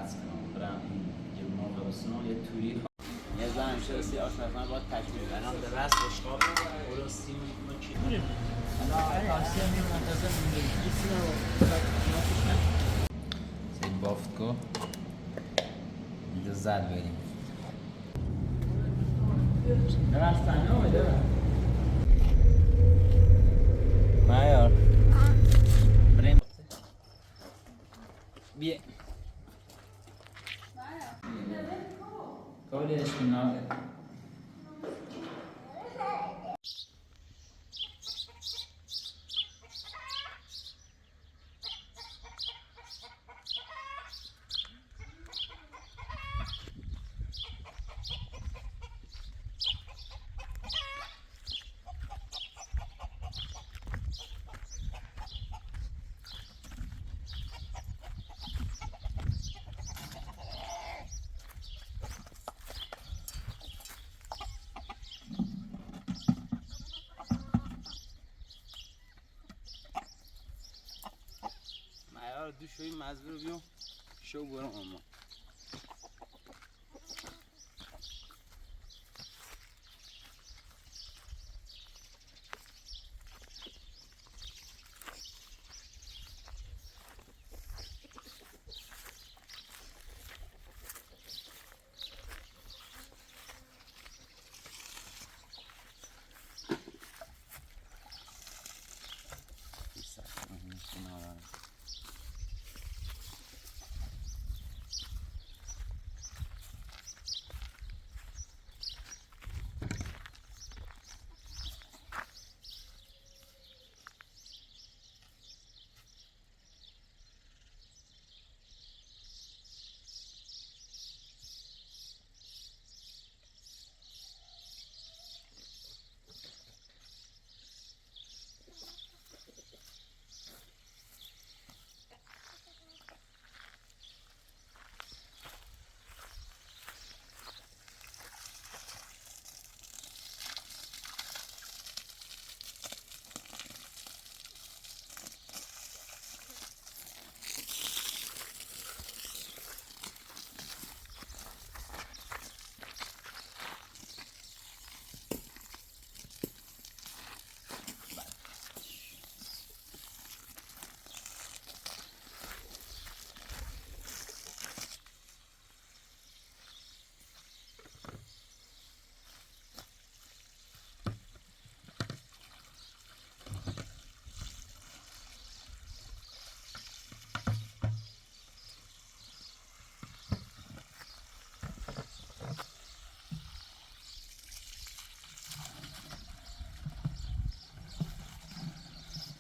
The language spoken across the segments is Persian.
وصل کنم برم یه موقع بسنو یه توری یه زن همیشه رسی آشپزخونه باید تکمیل الان به بس بشقاب درستی ما کی الان تاکسی هم میره منتظر سید بافت کو اینجا زد بریم درستانه اومده مایار بریم بیا کاری اشکنا دو شوی مزبور رو بیام شو برم اما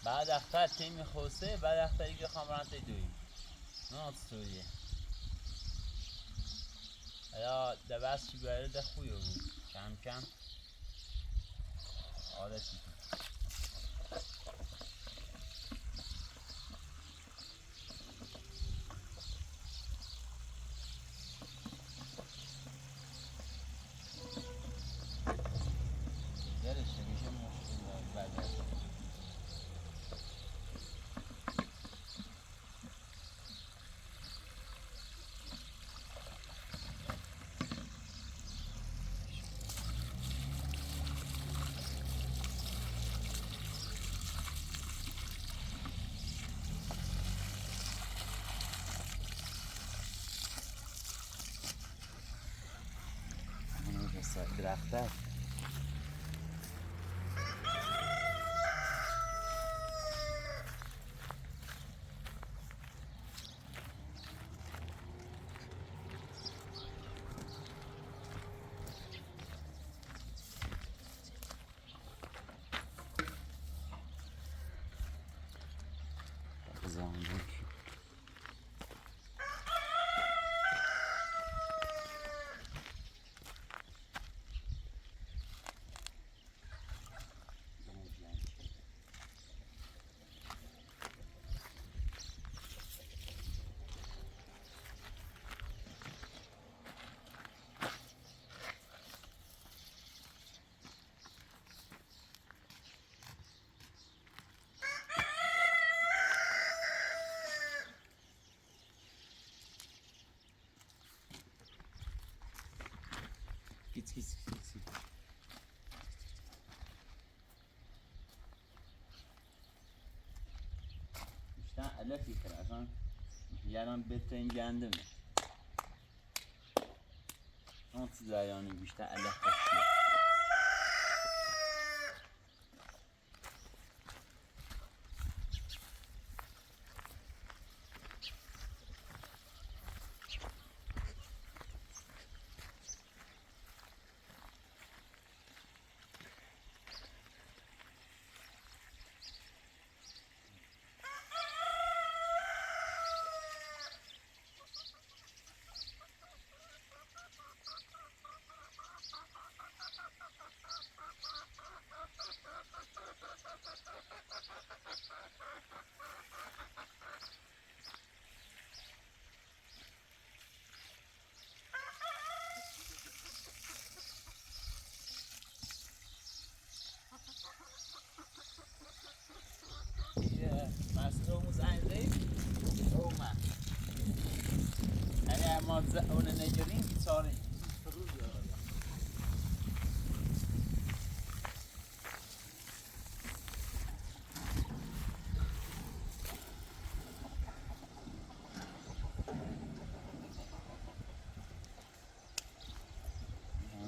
بعد اختر تیم خوسته بعد اختری که خامران تی دویم نه سویه یا دبست چی بیاره ده خویه بود کم کم عادتی درشه میشه مشکل بعد درخته زندگی بیشتر علفی کرد اصلا یران بهترین گندمه اون تو زیانی بیشتر علف کشیه اون نگرین بیچاره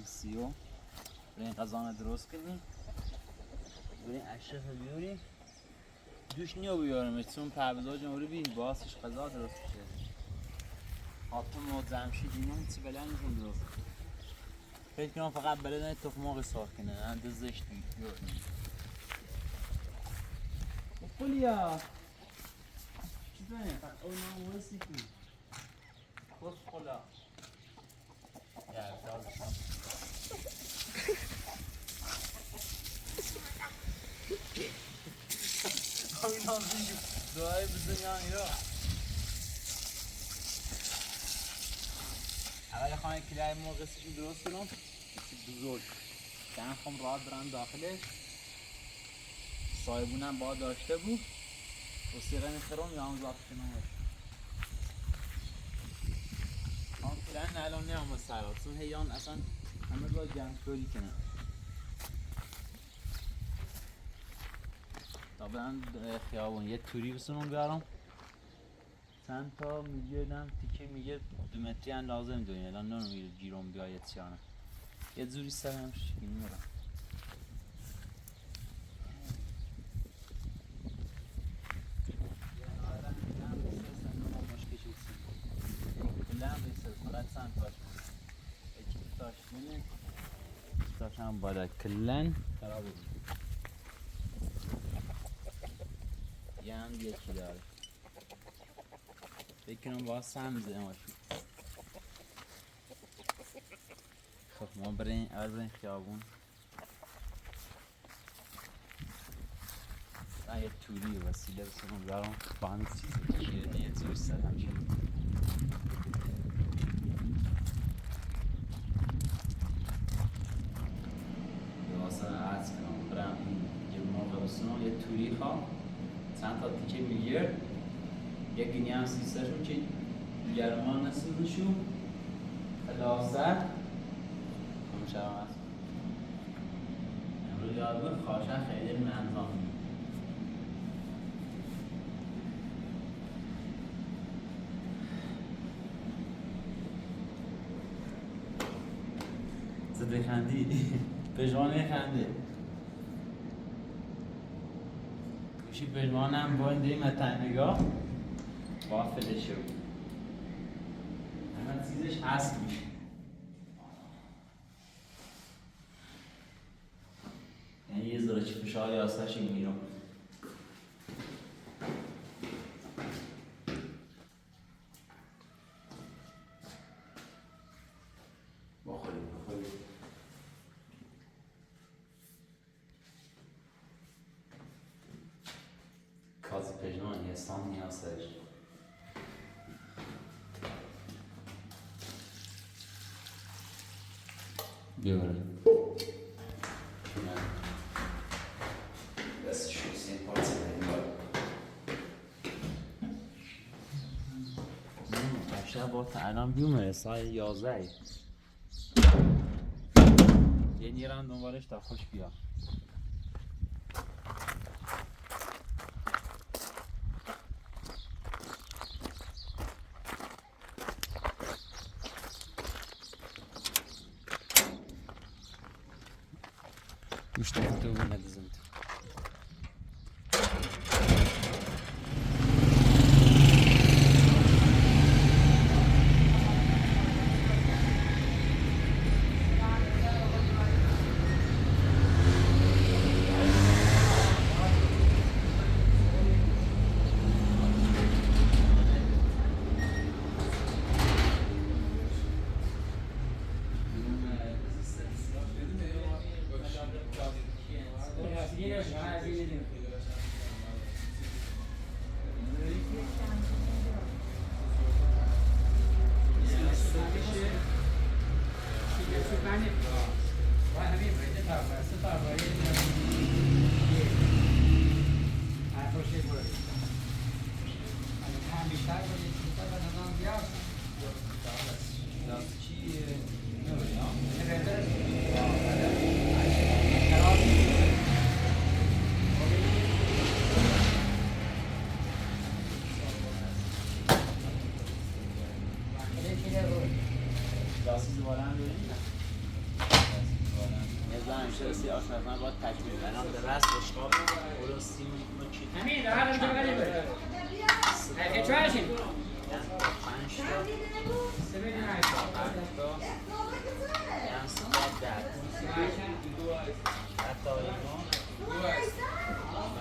سیو برین قضانه درست کنیم برین اشرف بیاریم دوش نیو بیارم چون پروزا جمهوری بی باسش قضا درست بشه حاطم و زمشید اینا هیچی بلند نیستم درست فکر کنم فقط بلدن تخماقی ساخت کنه انده زشت بیارم خلیا چی داره؟ فقط اون هم ورسی کن خوش خلا یا دارشم این هم زیجو دعای بزنیان ایرا اول خانه کلای مرغ سیشون درست کنم بزرگ دن خواهم راحت برم داخلش صاحبونم با داشته بود و سیغه میخرم یا هم زابط کنم هم کلای الان نیام سرات چون هیان اصلا همه باید جمع تولی کنم تا برم خیابون یه توری بسونم بیارم چند تا میگه دم تیکه میگه 2 متری اندازه میدونی الان نمیگه گیرم بیاید چیانه یه زوری سر هم شکلی میرم هم باید کلن خراب بود یه هم یکی داره بکنم باید سمزه ما شد خب ما برین اول برین خیابون من یه توری و وسیله بسنم برام با همین چیزی کیه یه زوری سر هم شد یه توری خواه چند تا تیکه میگیر یک گینی هم سیسته شون که گرمان نسیده شون لازر همشه هم هست امروز یاد بود خواشن خیلی منظام زده خندی پژوانه خنده چی پژوانم با این دیم تنگاه با فلشه بود همه چیزش هست میشه یعنی یه ذره چی فشاری آسش میرم بخوریم کازی پژمان یه سان نیازش بیاره دست شویسی این پارچه نمیبار شب با تا الان بیومه سای 11 میرم دنبالش تا خوش بیا. Müşteri de oynadı zaten.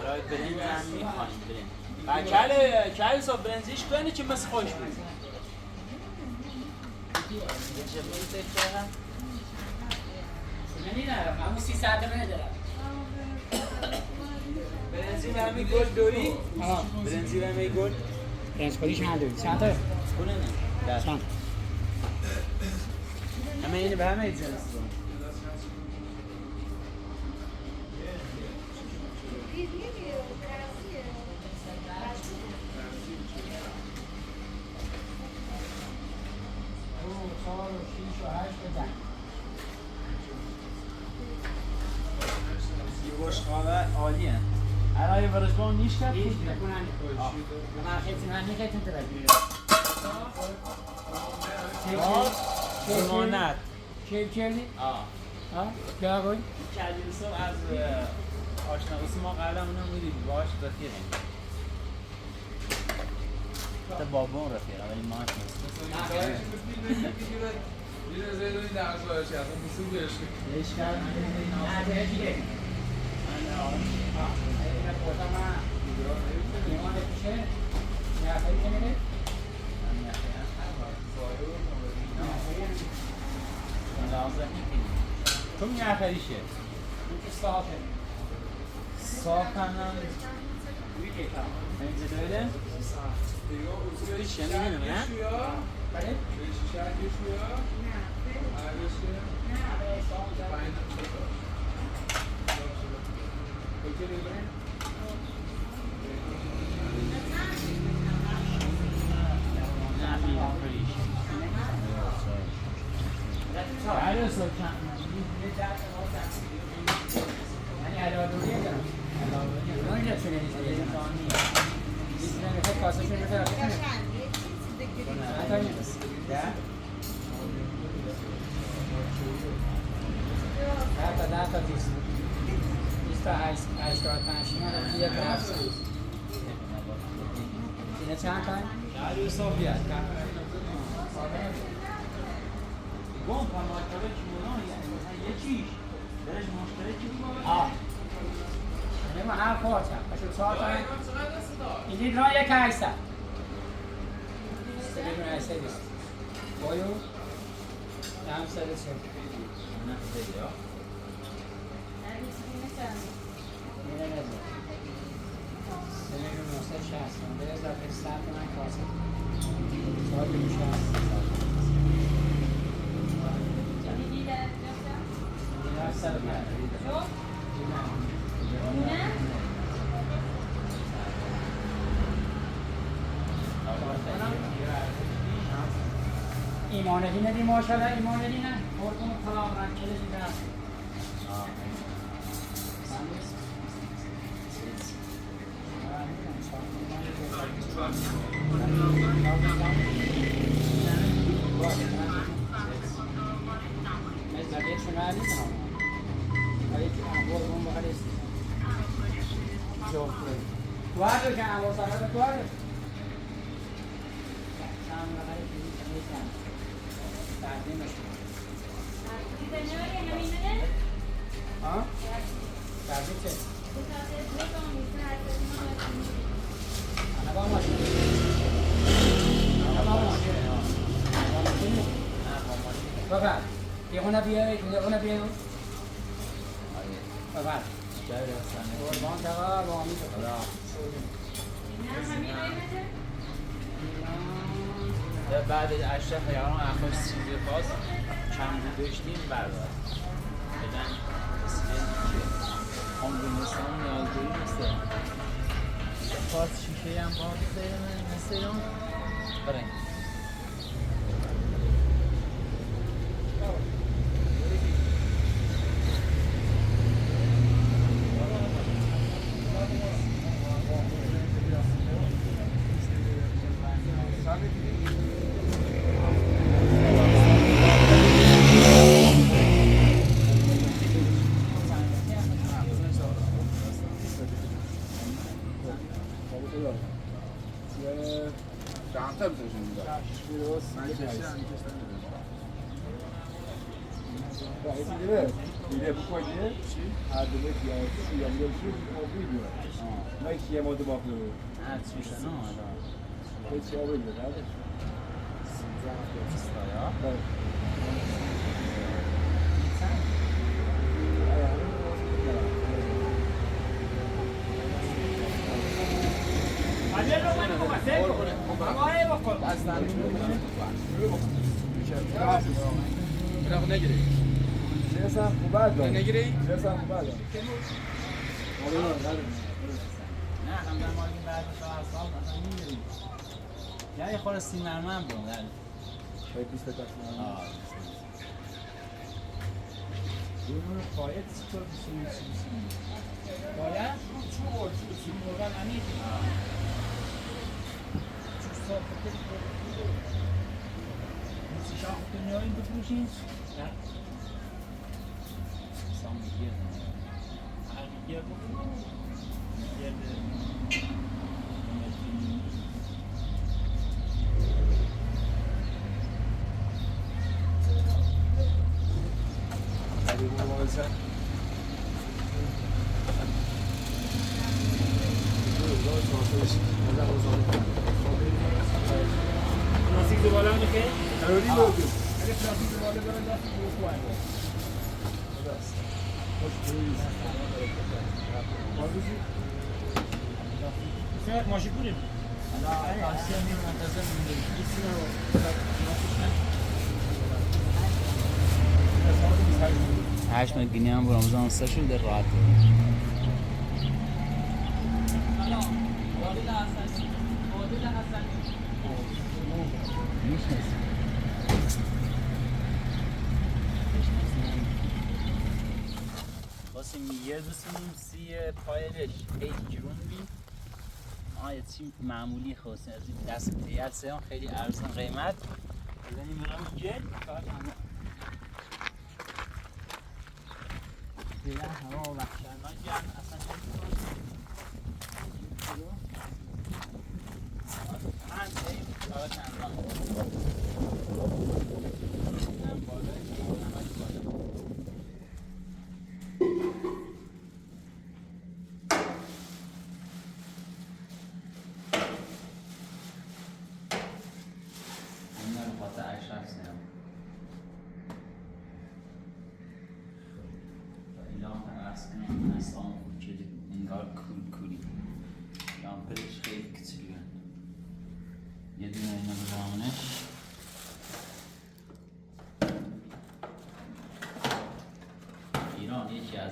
برای برنج هم میخوایم برنج کل صاحب برنجش کنی که مثل خوش بود همون 30 ساعته بندارم برنجی و همه گل دوری؟ برنجی و همه گل؟ برنج کاری چند دوری؟ چند تا؟ کنه نه چند؟ همه اینه به همه جنس بشقابه عالیه. الان ورشگاه نیش کرد؟ نیش نکنن من خیلی من خیلی ترکی زمانت چه کردی؟ آه کیا گوی؟ کلی رسول از آشناسی ما قبلا اونم بودیم باش رفیقیم حتی بابون رفیق ولی ما Yine Zeydo'yu da arzu açacağız. Nasıl bir yaşlı? leş کرد نه دیگه من خودم ایمان پیشه نفری که میره تو می‌آخریشه اون که صافه صاف هم اینجا دویده Alışveriş Şimdi mi, ne? yaşıyor. بله؟ Şişer yaşıyor. Ailesi. Aynen. Peki ne? یعنی علاوه‌ای دارم علاوه‌ای نمی‌تونه می‌ذاره می‌خواد کاسه‌شو بذاره ده تا 20 تا 85 اینا رو درس اینا چند تا Dario Soviet. گم کن مرتبه کیمونو یکیش درش مشترکی بود ما هر پارچه باشو 4 تا این راه 1800 780 بایو هم سر چه نه خیلی ها میره نزد سنگو 960 به اضافه 100 من کاسه 4 میشه ایمانلی ندی ماشاءالله ایمانلی نه قربون طلاق من کلی دیدم Guarda che avevo salvato guarda. ها؟ تعبیر چه؟ انا با ماشین. بابا، یه خونه بیای، خونه بیای. بابا. قربان دوا با امید خدا. بعد اشرف یاران اخوش چیزی خواست چند داشتیم بردار بدن رسیدن که کامبینیسان نیازداری مثل خواست شیشه هم باید بزنیم مثل اون برنگ کمتر بزنیم دیگه بکنیه هر دو یک یا سی یا میلیون شو میگه نه کیه ماده باقی رو هر چیز نه به چی آوری بده 13 یا برای نگیری سیاسا خوبه دار نگیری سیاسا خوبه دار نه هم در مال این بعد 4 سال مثلا می‌گیریم یا یه خورده سینرمه هم بود شاید 20 تا آه اینو باید چطور بسیاری باید چون مرغان همین چون صاف کنید نیستی شاخ دنیایی بفروشید نه سام میگیر هر میگیر بفروش میگیر پلاستیک زباله هم میخوای؟ ضروری بود اگه پلاستیک زباله داره دستی رو خواه بسیار ماشی کنیم هشت ماه گینه هم برامزان سه شد در راحت واسه میگه بسیم سی پایلش خیلی جرون بی یه چی معمولی خواسته از این دست دیگر سیان خیلی ارزان قیمت بزنیم برام جل فقط دیگه هوا و وحشتناک گرم اصلا یه دونه اینا بزنمونش ایران یکی از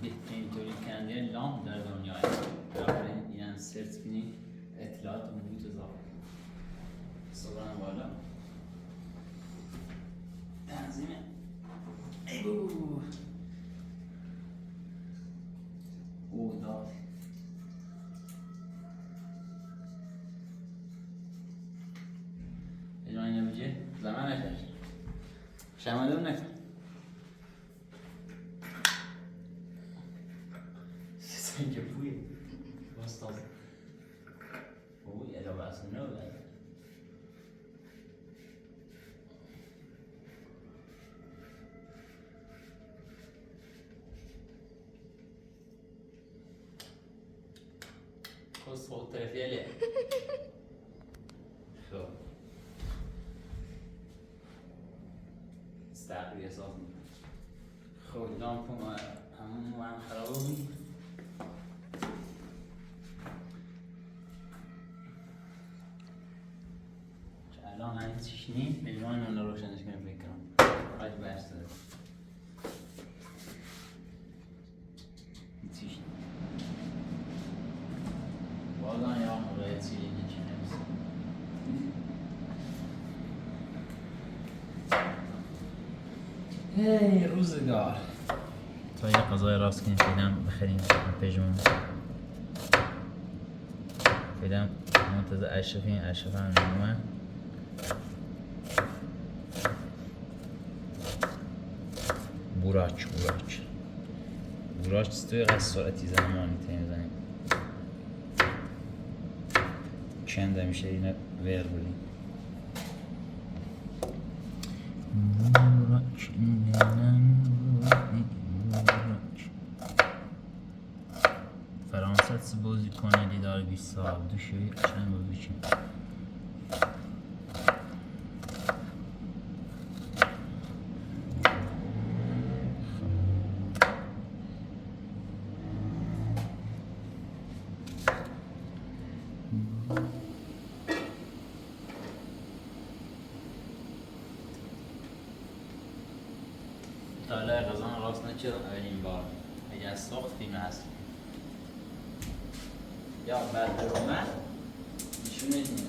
بهترین تولید کننده لامپ در دنیا است. بنابراین یعنی سرچ کنید اطلاعات محیط اضافه صبرانه بالا تنظیم ای بو زمانش شمالون نکن سنگ بوی باستاز بوی اجا بس نو خص صوت طرفي خب استعقل احساس خب لامپو همون هم خرابه بود الان این چیش نیم میلوان اون رو روشنش کنم فکرم باید برس داره چیش نیم والا یا موقع چیلی نچه نمیسه هی روزگار تا یه غذای راست کنیم فیلم بخریم پیجمون فیلم منتظر اشرف هم نمومه براچ توی قصد سرعتی زمانی تیم زنیم چند میشه اینه ویر بودیم فرانسه بازی کنه دیدار 20 سال دوشوی چند بازی چیم طالع غزان راست نچه اولین بار اگه از ساخت فیلم هست یا بعد رومن نشونه نیم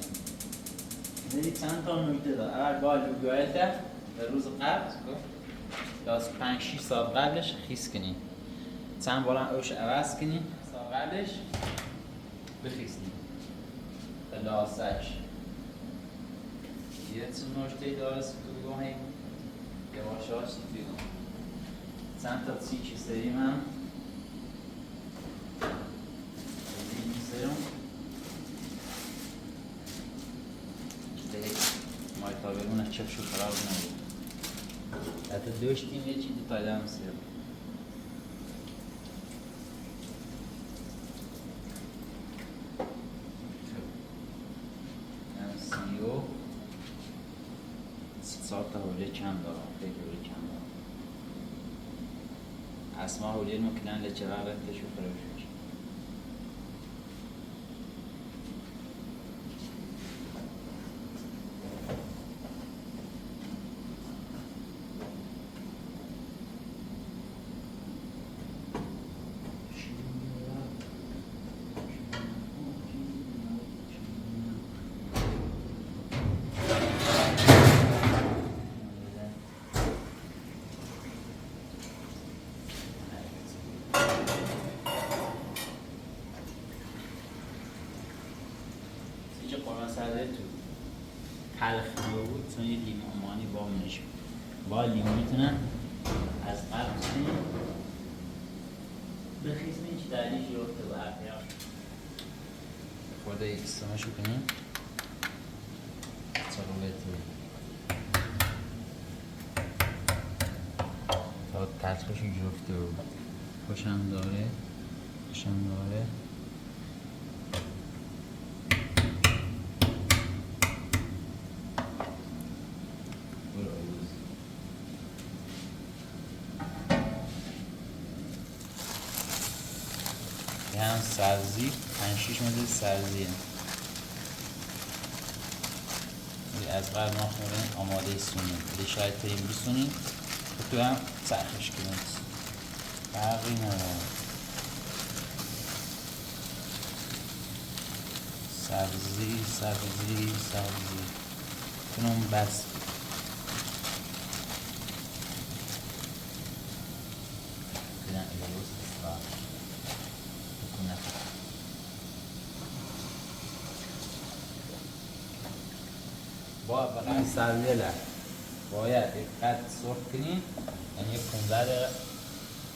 دیدی چند تا نکته دار اول با لوگویت به روز قبل یا از 5-6 ساعت قبلش خیس کنی چند بارم اوش عوض کنی ساعت قبلش بخیسنی خلاصش یه چون نشته داره سکوگاه یواشاش سکوگاه چند تا چی سریم هم مای تا بگونه چپ شو خراب نبود حتی داشتیم یه چیزی پایده هم سرم سیو ساعت تا حوله چند دارم فکر حوله چند دارم اسما حوله مکنن لچه غلط تشو خراب شد سرده تو تلخ بود چون یه لیمو امانی وامنش با لیمو میتونن از قبل کنیم بخیزم هیچ دلیش یفته به حرفی خورده استماشو کنیم چرا تا تلخشو جفته بود خوشم داره هم سبزی 5-6 مدل سبزیه از قبل ما خوریم آماده سونیم دیگه شاید تریم بسونیم تو هم سرخش کنیم فرقی نداره سبزی کنم بس با فقط سریع باید یک قد سرخ کنی یعنی 15 دقیقه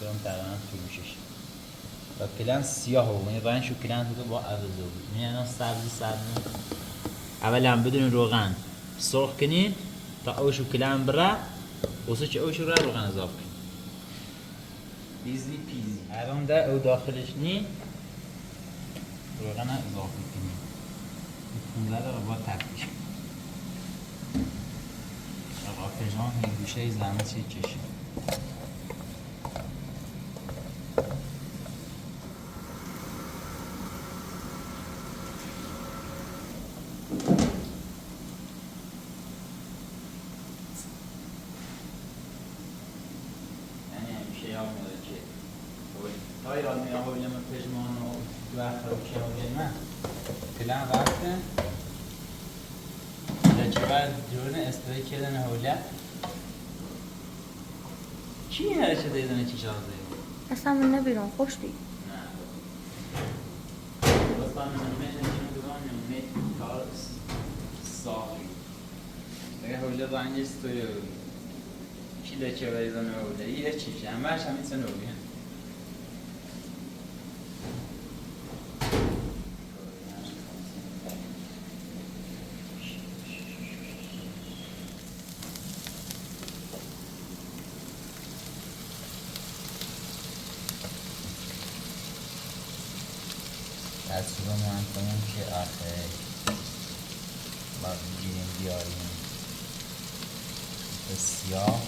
برام تقریبا طول میشه و کلن سیاه بود یعنی رنگشو کلن بود با عوضه بود یعنی سبزی اول هم بدون روغن سرخ کنی تا اوشو کلن بره واسه چه اوشو را روغن اضافه کنی ایزی پیزی الان ده او داخلش نی روغن اضافه کنی 15 دقیقه با تفتیش آقا پژمان یک گوشه زحمت چشم های را می آقا بلیم پژمان و دو اخر و که آقا من کلن رفتن لچه باید جورن استوی کردن حوله چی این هرچه دیدن چی شازه؟ اصلا من نبیرون خوش بی نه بس من نمید دوان نمید کار ساقی اگه حوله رنگ استوی چی لچه باید دیدن حوله یه چیشه همهش همین سن حوله دستور من کنیم که آخه باید بگیریم بیاریم سیاه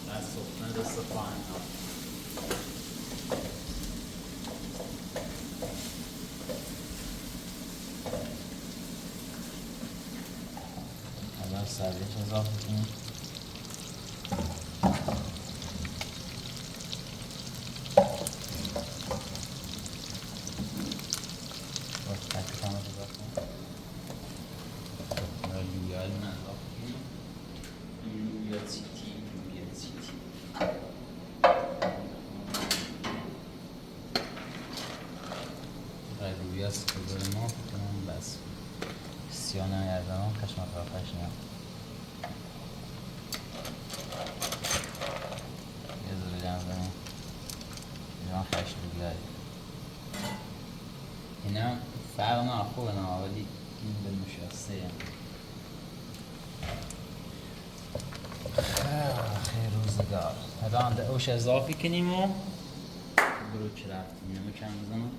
دست سخنه دست پایین ها سریعش اضافه کنیم با تکش هم اضافه کنیم و لویال من اضافه کنیم لویا سیتی لویا سیتی بزرگ ما کنم بس سیانه یردم کشمت رفتش نیم خشم بگذاری اینا فرق نه خوبه نه ولی این به مشاسته خیلی روزگار الان ده اوش اضافی کنیم و برو چه رفتیم نمو کم بزنم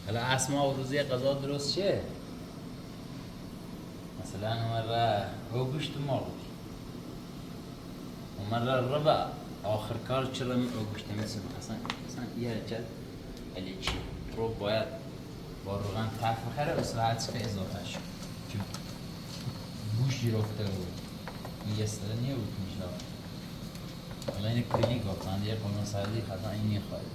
حالا اسما و روزی غذا درست چه؟ مثلا مرة هو گوشت مرغ ومرة الربع آخر کار چرا گوشت مثل اصلا یه جد علی چی رو باید با روغن تفخره و ساعت که اضافه شد چون گوشتی رفته بود یه سره نیه بود میشه حالا اینه کلی گفتن یه قانون سردی خطا این میخواهد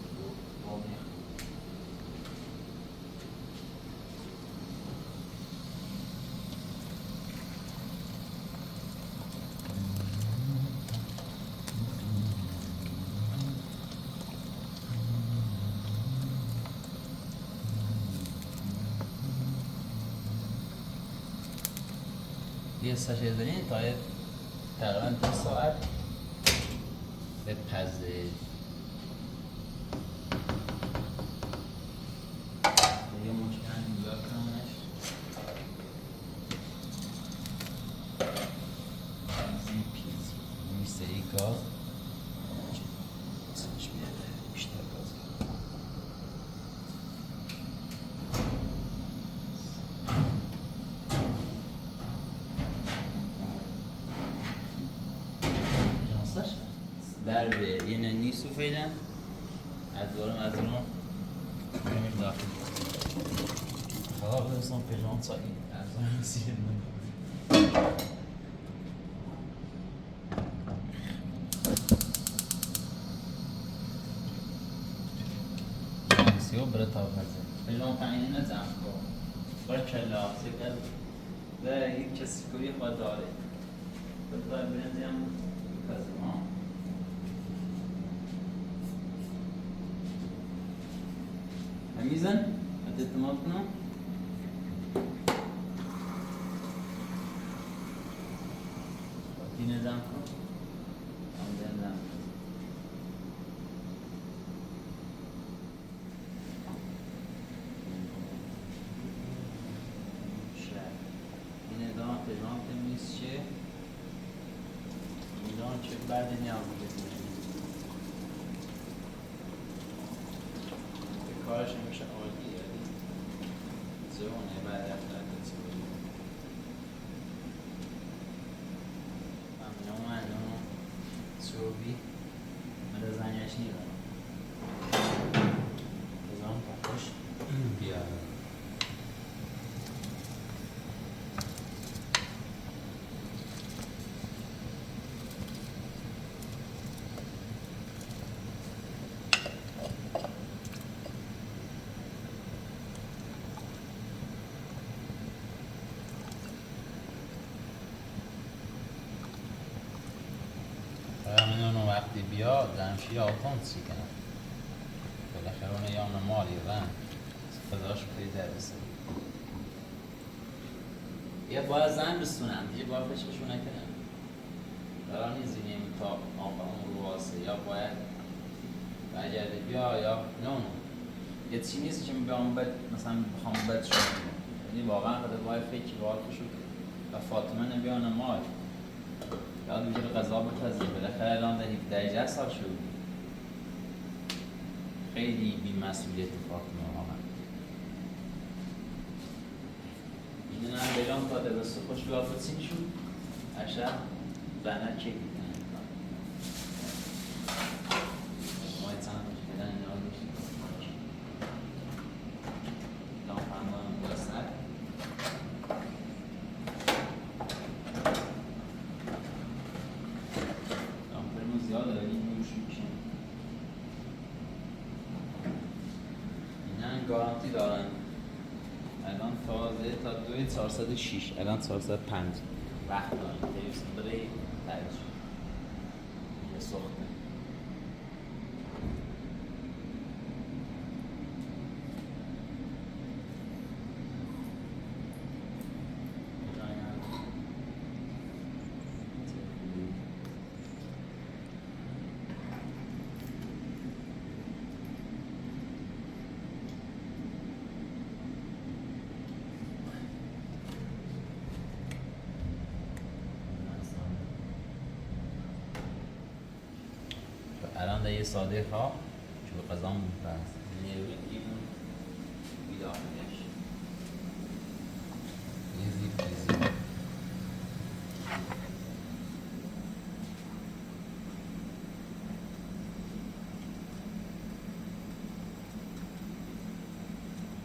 یه ساشه دارین تا تقریبا 2 ساعت بپزه یه مشکل نگاه کنمش پیزی میسته ای گاز سنش بیاده بیشتر گاز در به یه نیستو فعلا از دارم بریم داخل خدا بدستان پیجان سایی از دارم سیر سیو برای تا بزن پیجان تعیین نزم کن باریکلا سکل ده یک کسی کوی خود داره بطور برنزی هم کازم همیزن هدیت ما کنم دینه دم کنم هم دینه دم پیغام تمیز چه میدان چه بعد نیام بگیریم به کارش همیشه عالیه زونه بعد افتاد کنیم ممنون سوبی من زنیش نیدارم بزنم پاکش بیا همینون وقتی بیا دمشی آتان سی کنم بالاخره اونه یا مالی رن خداش بکنی در بسید یه باید زن بستونم دیگه باید فشکشو نکنم قرار نیست زینیم تا آقا رو واسه یا باید برگرده بیا یا نه یه چی نیست که بیام بد مثلا بخوام بد شد یعنی واقعا خدا باید فکر باید فشو و فاطمه نبیا نمال یاد بگیر غذا بتازی بالاخره الان ده 17 سال شد خیلی بی‌مسئولیت فاطمه واقعا این هم بگم تا دبست خوش بیافت سین شد اشب زنه چک میکنه مای چند بدن این آن میشه لام هم بستر زیاد داریم روشون میشیم اینا گارانتی دارن الان تازه تا 2406 الان 405 وقت دارن تیویسون برای تایش یه سخته الان ده یه ساده ها چون به قضام بست نیروی ایمون بیدار میگش ایزی پیزی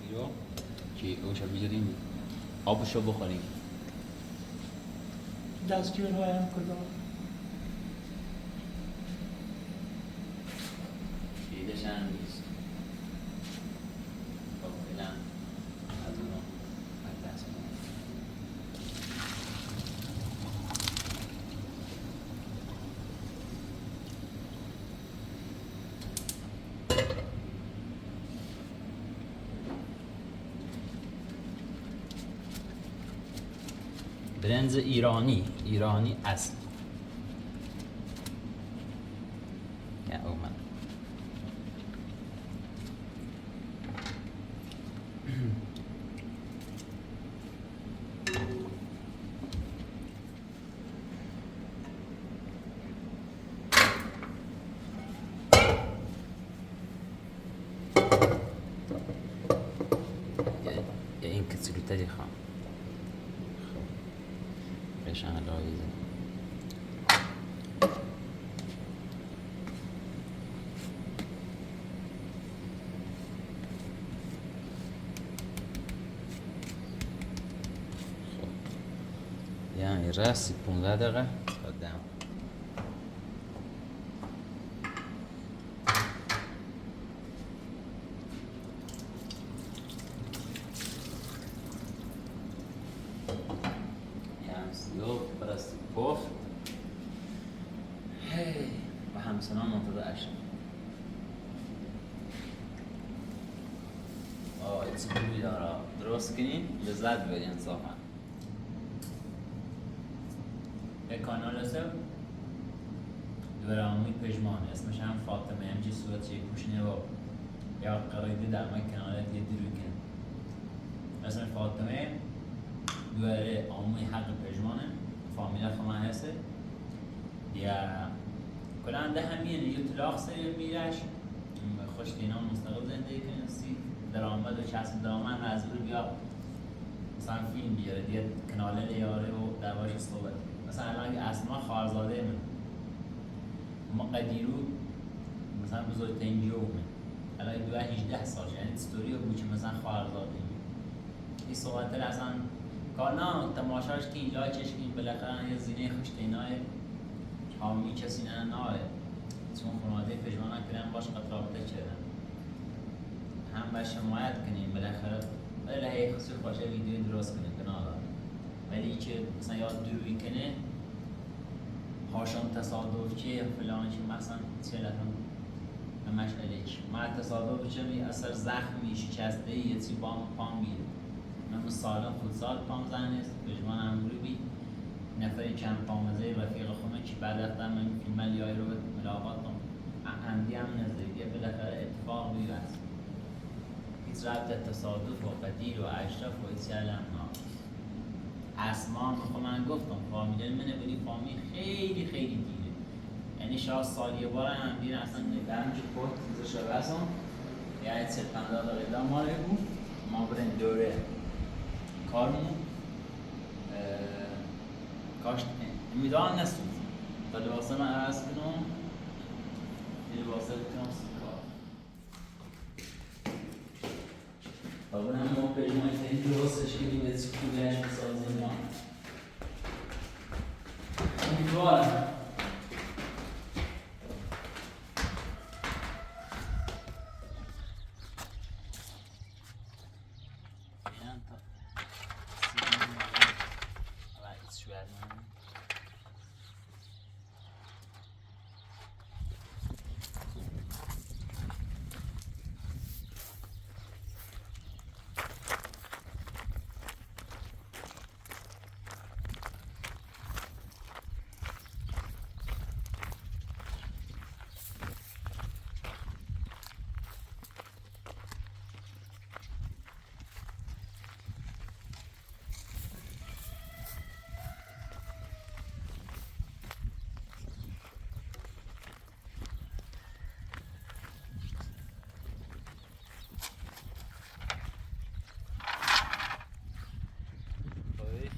بیرو که اوشا بیجاریم آبشو بخوریم دستگیرهای هم کدام دیدشن نیست خب فعلا از اونو از دست کنم برنز ایرانی اصل یا اومد یا این کسلوتری خواهم بشن لایزه یعنی رسی 15 دقیقه تا دم پخت هی و همسنان منتظر اشرف ایتس بوی داره درست کنین لذت ببرین انصافا یک کانال هست دوراموی پژمان اسمش هم فاطمه همچی صورت یک پوشنه و یا قرایده در من کانال دیگه درو کن اسمش فاطمه دوره آموی حق پژمانه فامیلا خمان هسته یا کلنده همینه یه طلاق سری میرش خوش دینا مستقل زندگی کنستی درآمد و چسب درآمد مجبور بیا مثلا فیلم بیاره دیگه کانال لیاره و دربارش صحبت مثلا الان اگه اسما خارزاده من مقدیرو مثلا بزرگترین جومه الان دو 18 سال یعنی استوری رو بود که مثلا خارزاده این صحبت اصلا کار نه تماشاش که اینجا چشکین بالاخره یه زینه خوشتینای حامی کسی نه ناره چون خانواده پژمان نکردن باش قطرابطه کردن هم باش حمایت کنیم بالاخره ولی هی خصوصی باشه ویدیو درست کنیم کنار ولی که مثلا یاد دروی کنه هاشون تصادف چیه فلان چی مثلا چلتون مشغله چی ما تصادف چه می اثر زخمی شکسته یه چی پام میره من سالم فوتسال پام زنست پژمان امروی بی نفری چند پامزه رفیق خونه که بعد از من فیلم لیای رو ملاقات کنم عمدی هم نزدیکه بالاخره اتفاق بیرست هیچ ربط تصادف و قدیر و اشرف و هیچ علم نا اسما خب من گفتم فامیل منه ولی فامیل خیلی خیلی دیره یعنی شاید سال یه بار هم دیره اصلا نگرم که پرد زشه بسم یعنی 50 دقیقه ماله بود ما برین دوره کارمون کاش امیدوارم نسود تا لباسه من عوض کنم یه لباسه بکنم کار تا هم ما پژمان این درستش کنیم به چی خوبیش بسازیم ما امیدوارم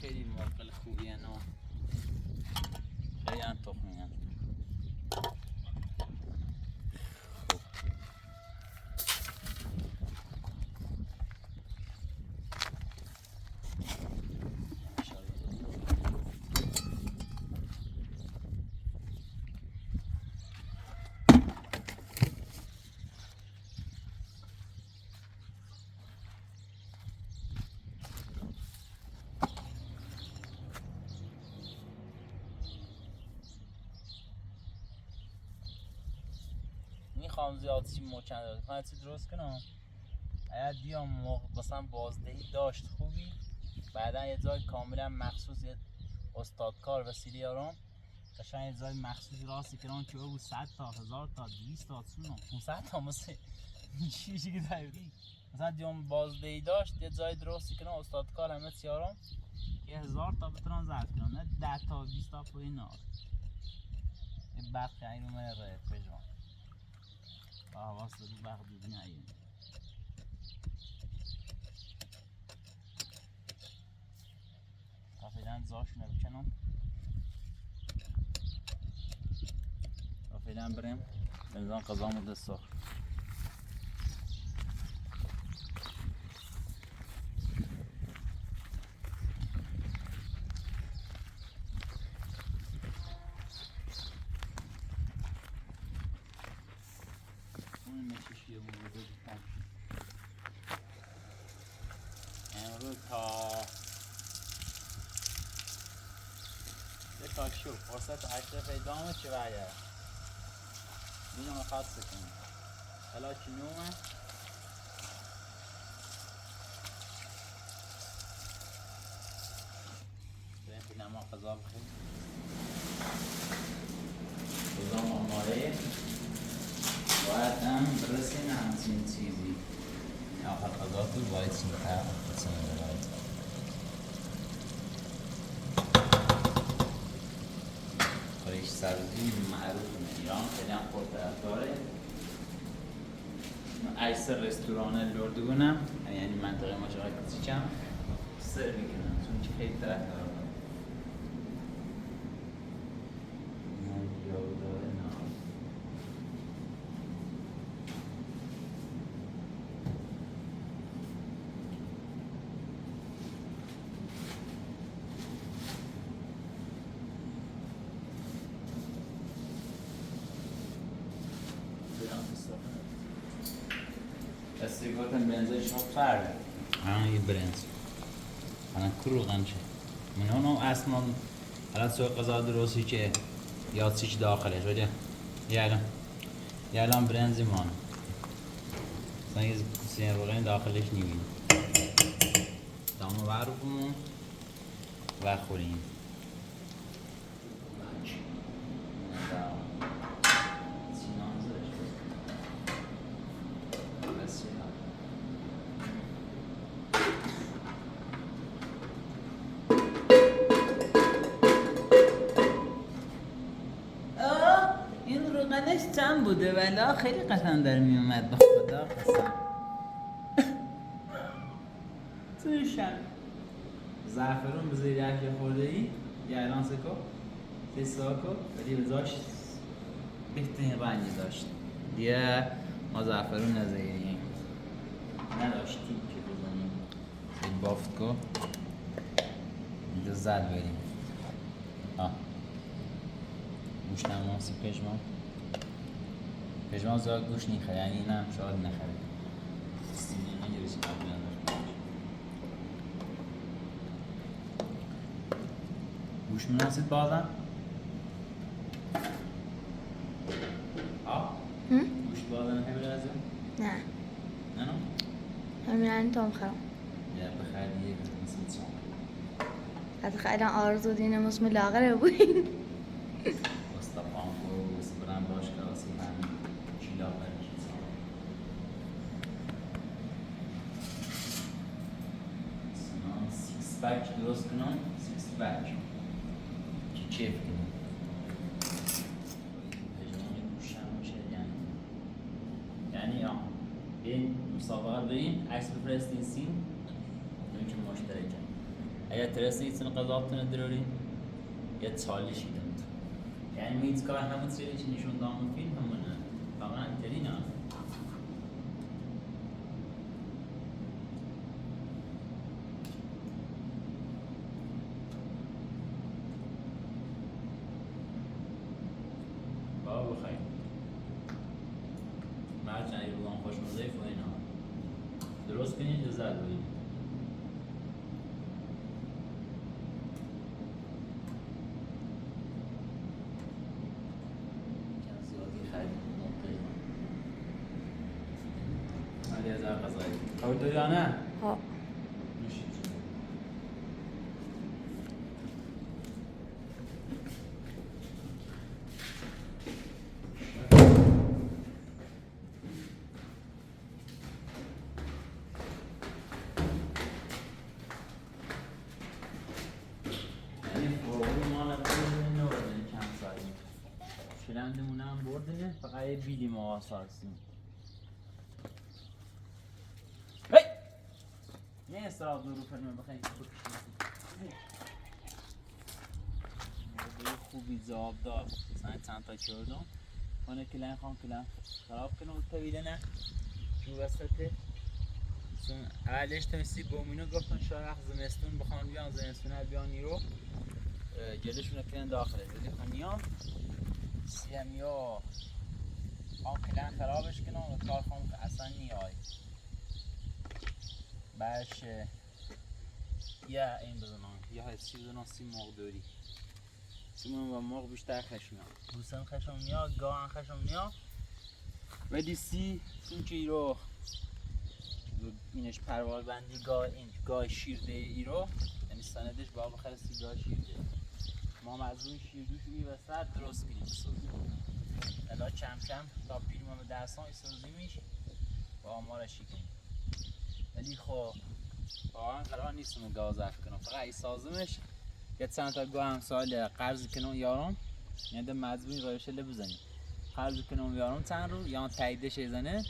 خیلی موقع خوبیه نه خیلی انتخابی هست میخوام زیاد چی مچند دارد کنم چی درست کنم اگر بیام موقع مثلا بازدهی داشت خوبی بعدا یه جای کاملا مخصوص یه استادکار وسیله یارم قشنگ یه جای مخصوص راستی کنم که او 100 تا 1000 تا 200 تا 500 تا مثل چیزی که داری مثلا دیام بازدهی داشت یه جای درستی کنم استادکار همه سیارم که 1000 تا بتونم ظرف کنم نه 10 تا 20 تا پوی نار این بخی این رو مره پژمان آواز دادی بخ دیدی نهیم تا فیلن زاشونه بکنم تا فیلن بریم بنزان قضامو دست ساخت تا شو فرصت 8 دفعه دامه چه وعیه اینو خاص کنیم حالا چی نومه بریم بینم ما قضا بخیر قضا ماماره باید هم برسیم همچین چیزی آخر قضا تو باید چین تر خریش سبزی معروف ایران خیلی هم خورد داره اکثر رستوران لردگونم یعنی منطقه مشارکتی چم سر میکنم چون که خیلی طرف دارم سیگارتم برنزش ها فرده یه برنز کرو غنشه من اونو اصلا الان سوی قضا درستی که یاد چیچ داخلش ولی یه الان برنزی مانه اصلا یه سین روغین داخلش نیوین دامو برفمون و خوریم چند بوده ولی خیلی قشنگ در می اومد به خدا قسم توشم زعفرون به زیر یکی خورده ای یه الان سکو ساکو ولی بذاشت بهترین رنگی داشت دیگه ما زعفرون نزیریم نداشتیم که بزنیم این بافت کو اینجا زد بریم گوش نماسی پشمان پژمان زیاد گوش نیخه یعنی اینم شاید نخره سینه نگیرش قبل نداره گوش مناسید بازم؟ گوش بازم همه لازم؟ نه نه؟ همین تو هم خرم یا بخیر دیگه مثل چون حتی خیلی آرزو دینه مسم لاغره بودین استفان کو سبران باش کلاسی هم چیلا برش سنان سیکس پک درست کنم سیکس پک که چیف کنم پژمانی گوشم میشه یعنی این مسابقه بریم عکس بفرستین سیم اون که مشترکه اگر ترسیدین قضاوتتون دارین یه چالشی داد یعنی میت کار همون سری که نشون دادم فیلم همونه فقط اینطوری نه بابا بخیر مرد چنگی بگم خوشمزه و اینا درست کنید لذت بگید قبول یا نه؟ ها میشید یعنی فروغی ما نبودیم نوردیم کم ساییم شلندمونه هم بردیم فقط یه بیلی ما واساسیم نه استراب دورو کنیم بخواهیم بخشیم خوبی زاب دار مثلا چند تا کردم خانه کلن خان کلن خراب کنم و طویله نه جو وسطه اولش تمیسی بومینو گفتن شاید زمستون بخوان بیان زمستون ها بیان نیرو جلشون کلن داخله بدی خانیان سیمی ها خان کلن خرابش کنم و کار خان که اصلا نیای باشه یا این بزنم یا هستی بزنم سی مقداری چون با مرغ بیشتر خشمه گوسن خشمونیا گاهن خشمونیا ولی سی چون که ایرو اینش پرواز بندی گاه شیرده ایرو یعنی سندش با بخره سی گاه شیرده ما از اون شیردوش روی وسط درست کنیم بسازیم الا چم چم تا پیر ما به درسان ایسازی میشه با آمارشی کنیم ولی خب واقعا قرار نیستم گاه ضعف کنم فقط ایسازمش یه چند تا گاه همسال قرض کنم یارم یعنی ده مجبوری رایشه بزنیم قرض کنم یارم چند رو یا تاییدش ایزنه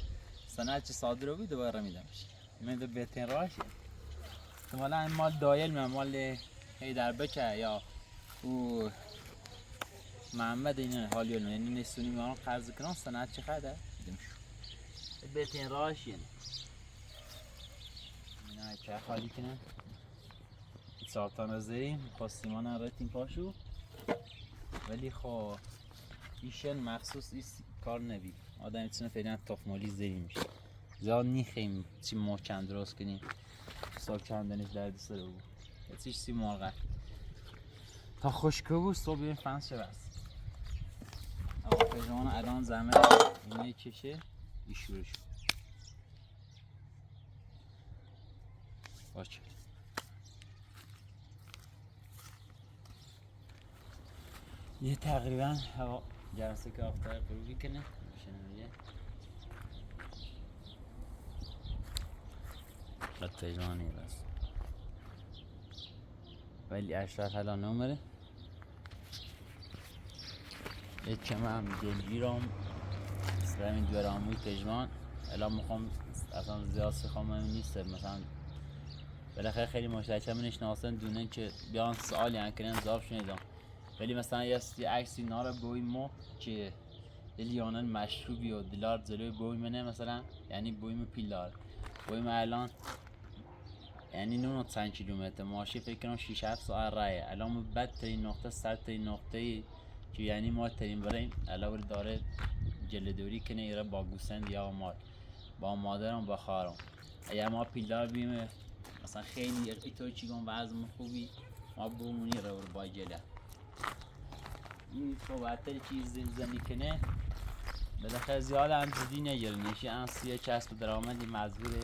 سند چه صادر رو بی دوباره میدمش من ده بهترین راهشه احتمالا این مال دایل من مال هیدر بکه یا او محمد این حالی رو یعنی نستونی میارم قرض کنم سند چه خده میدمشو بهترین راهشه نه چه خالی کنم ساعتان رو زدیم خواستیمان هم رتیم پاشو ولی خب ایشن مخصوص ایست کار نبید آدم میتونه فعلا تخمالی زدیم میشه زیاد نیخیم چی محکم درست کنیم صبح کندنش درد سر بود یه سی مرغه تا خشکه بود صبح بیایم فنس شه بس اما پیجمان الان زمه اینه کشه ایشورش باشه یه تقریبا هوا جلسه که آفتاب غروبی کنه میشه تجمانی بس ولی اشرف الان نمره یه کمه هم دلگیرم مثلا این دوراموی تجمان الان میخوام اصلا زیاد سخوام نیست مثلا بالاخره خیلی مشترک هم نشناسن دونن که بیان سوالی انکنن جواب شنیدم ولی مثلا یه عکسی ناره بوی مو که لیانن مشروبی و دلار جلوی بوی منه مثلا یعنی بویم پیلار بویم الان یعنی 9 کیلومتر ماشی فکر کنم 6 7 ساعت راهه الان بدترین نقطه سرترین نقطه که یعنی ما ترین بریم الان داره جلدوری کنه ایره با گوسند یا مال با مادرم با خواهرم اگه ما پیلار بیم مثلا خیلی ایتوی چیگون وزن خوبی ما بومونی رو با جله این صحبتر چیز زلزنی کنه بالاخره زیاد هم جدی نگیره نشی انسیه کسب درآمدی مزبوره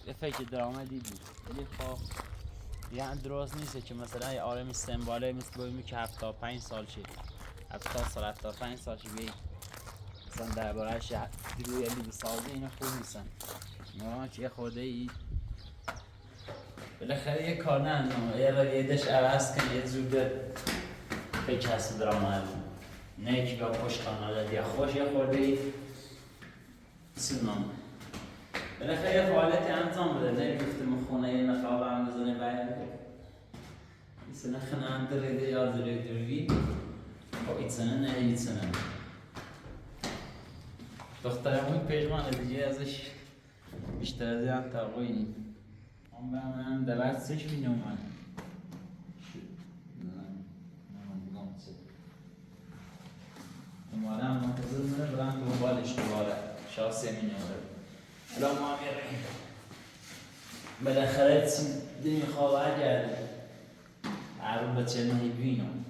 یه فکر درآمدی بود ولی خب یعنی درست نیست که مثلا یه آرمی سنباله مثل بایمی که 75 سال شه 70 سال 75 سال شه بی مثلا دربارهش روی علی بسازه اینا خوب نیستن نوان که یه خورده ای بالاخره یه کار نه انجام یه رایدش عوض کن یه زوده فکر کسب درآمد نه که با خوش کانال یا خوش یه خورده ای سنم بالاخره یه فعالیتی انجام بده نه گفتم خونه یه نخواب هم بزنه باید این سنه خنه هم دریده یا دریده دروی خب ایت سنه نه ایت سنه دخترمون پیجمان دیگه ازش بیشتر از این تقوی اون به من دلت سش بینه اومد اومدم منتظر منه برم دنبالش دوباره شاسه مینه الان ما میریم بالاخره دنی خواه گرده عروب بچه نهی بینم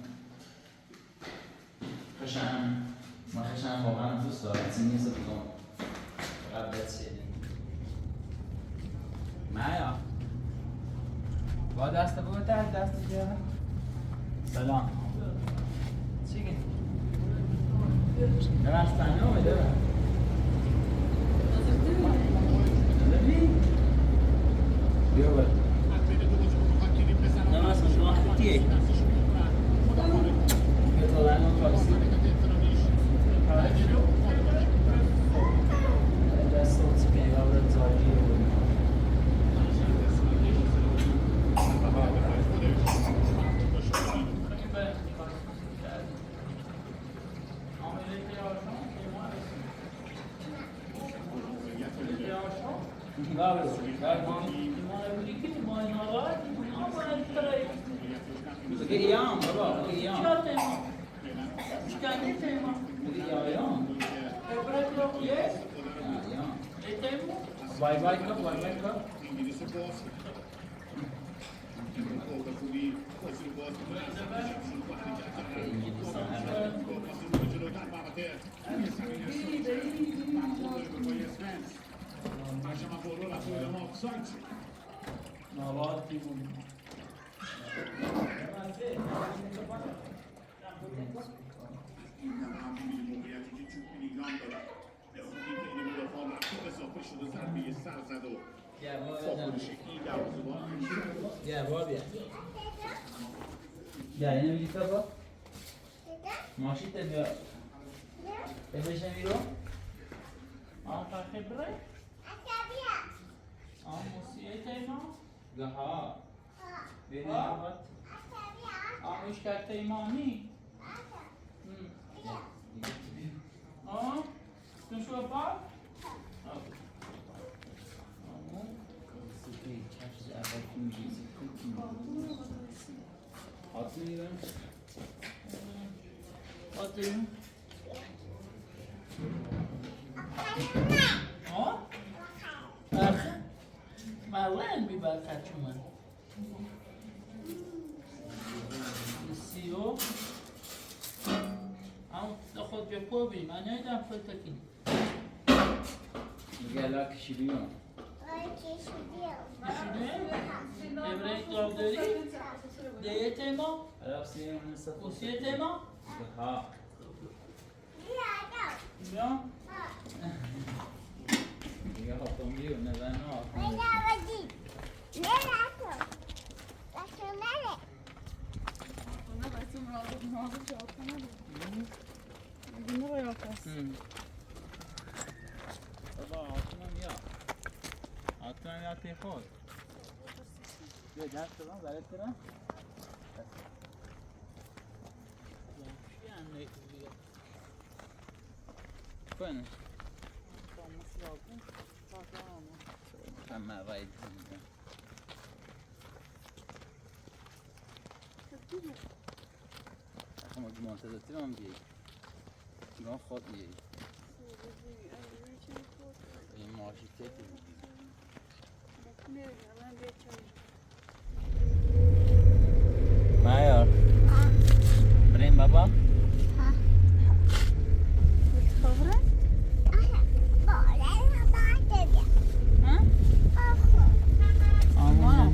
من خشم واقعا دوست دارم چی نیست بگم فقط بچه مایا با دست بگوتر دست بیارم سلام چی گید؟ نرستانی اومده برم بیا برم نماز شما خطیه بیا تا لعنه تاکسی دست اوتی پیگاه برد زاگی Ayağım baba, ayağım. Ayağım. Vay vay kap, vay vay kap. بیا اینو میگی تا با ماشین تا بیا بشم بیرو آقا خبره موسیقی تایما گها بینی آقا آموش کرد تایمانی تو شو با Atayım. Ha? Arka. Malen bir bakar çuman. Siyo. Ama da خود بیا پو بریم. من نیدم پول تکین. گلا کشیدیم. کشیدیم؟ ابراهیم دار داری؟ دیگه تیما؟ عرب سیم نصف. اوسیه تیما؟ ها. بیا. دیگه هفتم بیو نه نه. بابا آتونم یا آتونم یا تی خود بیا دست کنم برای کنم کنه همه باید اما منتظرتی رو هم بیایی گاه خود بیایی این ماشی تیتی مایار بریم بابا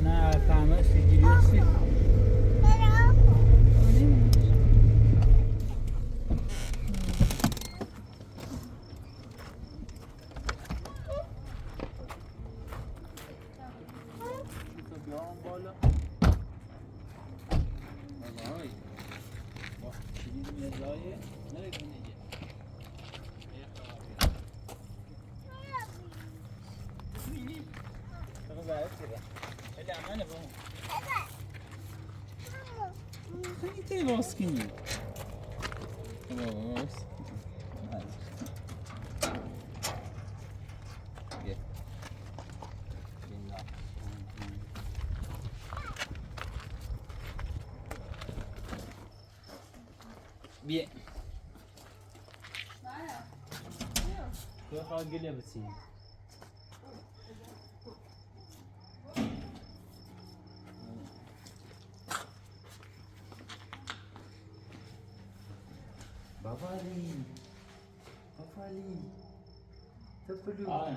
نه فهمه سیگیری سی Basquinho. Nossa. Bien. تو خواه گله بسیم Baba Ali. Baba Ali. Tepelu. آره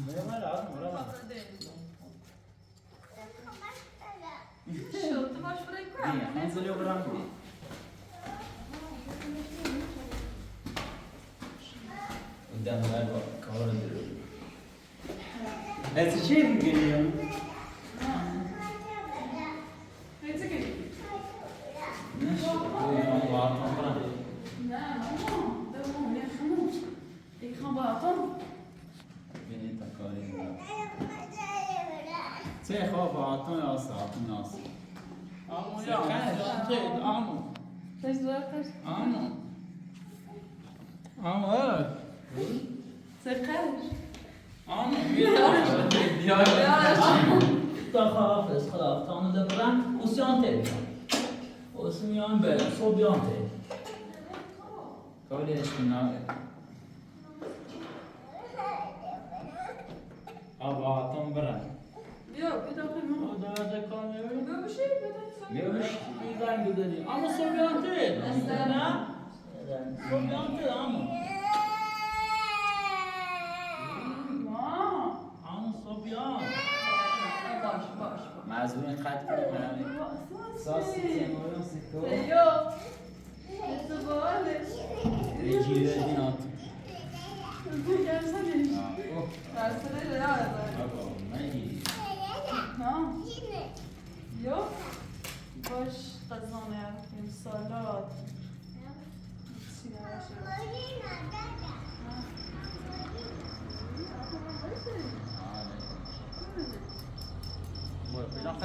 برای راحت مرا انزلی و برام بی قدام الأربع كهرباء دلوقتي. هسه چی میگیم؟ بين تقارير. سه خواب آتون آسا آتون آسا آمو یا خیلی آمو آمو آمو آمو تا خافز خلاف تانو دبرن اوسیان تیبیان اوسیان برن صوبیان تیب کالی اشکنا میوش زنگ دادی اما صبیانته نه صبیانته اما اما صبیان باش مزبور خط کنیم ساسی تیمورم سیکو رجیره دینات باش قزانه رفتیم سالات آره